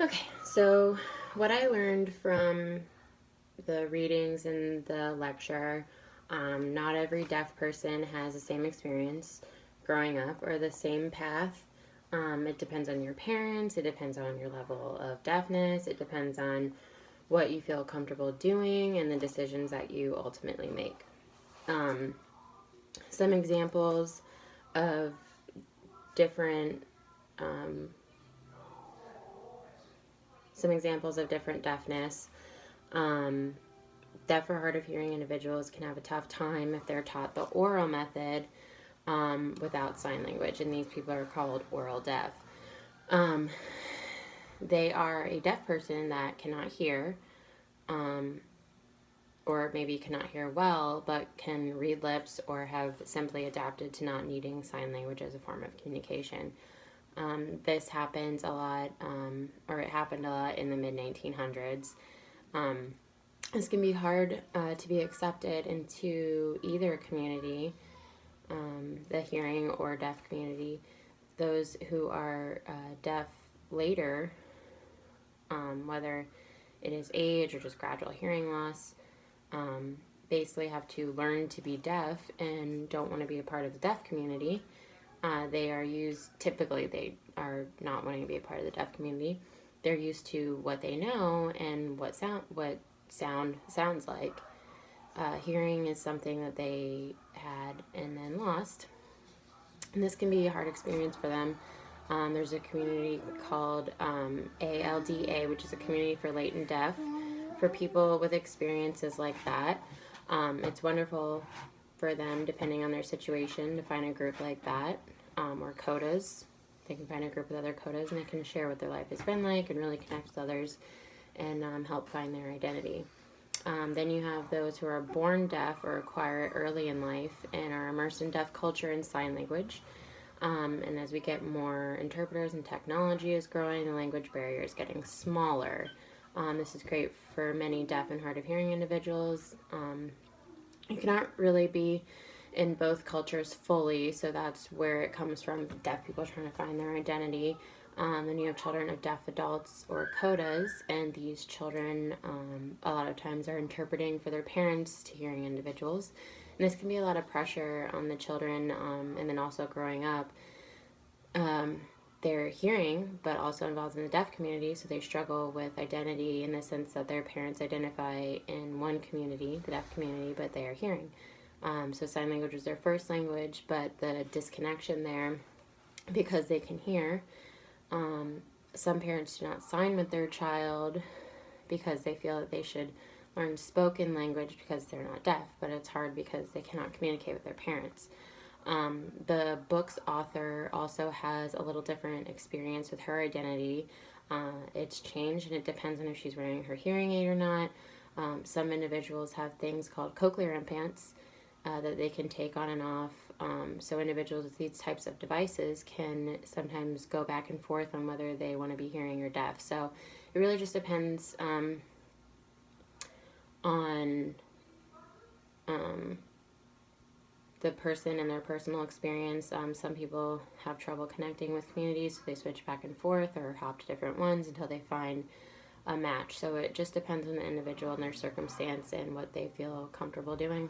Okay, so what I learned from the readings and the lecture, not every deaf person has the same experience growing up or the same path. It depends on your parents, it depends on your level of deafness, it depends on what you feel comfortable doing and the decisions that you ultimately make. Um, some examples of different um, different deafness. Um, Deaf or hard of hearing individuals can have a tough time if they're taught the oral method without sign language, and these people are called oral deaf. Um, they are a deaf person that cannot hear, um, or maybe cannot hear well, but can read lips or have simply adapted to not needing sign language as a form of communication. This happens a lot, or it happened a lot in the mid 1900s. Um, this can be hard to be accepted into either community, the hearing or deaf community. Those who are deaf later, whether it is age or just gradual hearing loss, um, basically have to learn to be deaf and don't want to be a part of the deaf community. They are used, typically, they are not wanting to be a part of the deaf community. They're used to what they know and what sound sounds like. Hearing is something that they had and then lost. And this can be a hard experience for them. There's a community called ALDA, which is a community for latent deaf, for people with experiences like that. It's wonderful for them, depending on their situation, to find a group like that, or CODAs. They can find a group with other CODAs and they can share what their life has been like and really connect with others and help find their identity. Then you have those who are born deaf or acquire it early in life and are immersed in deaf culture and sign language. And as we get more interpreters and technology is growing, the language barrier is getting smaller. This is great for many deaf and hard of hearing individuals. You cannot really be in both cultures fully, so that's where it comes from, deaf people trying to find their identity. Then you have children of deaf adults or CODAs, and these children a lot of times are interpreting for their parents to hearing individuals. And this can be a lot of pressure on the children, and then also growing up. They're hearing, but also involved in the deaf community, so they struggle with identity in the sense that their parents identify in one community, the deaf community, but they are hearing. So sign language is their first language, but the disconnection there, because they can hear, some parents do not sign with their child because they feel that they should learn spoken language because they're not deaf, but it's hard because they cannot communicate with their parents. The book's author also has a little different experience with her identity. It's changed and it depends on if she's wearing her hearing aid or not. Some individuals have things called cochlear implants that they can take on and off. So individuals with these types of devices can sometimes go back and forth on whether they want to be hearing or deaf. So it really just depends on the person and their personal experience. Some people have trouble connecting with communities, so they switch back and forth or hop to different ones until they find a match. So it just depends on the individual and their circumstance and what they feel comfortable doing.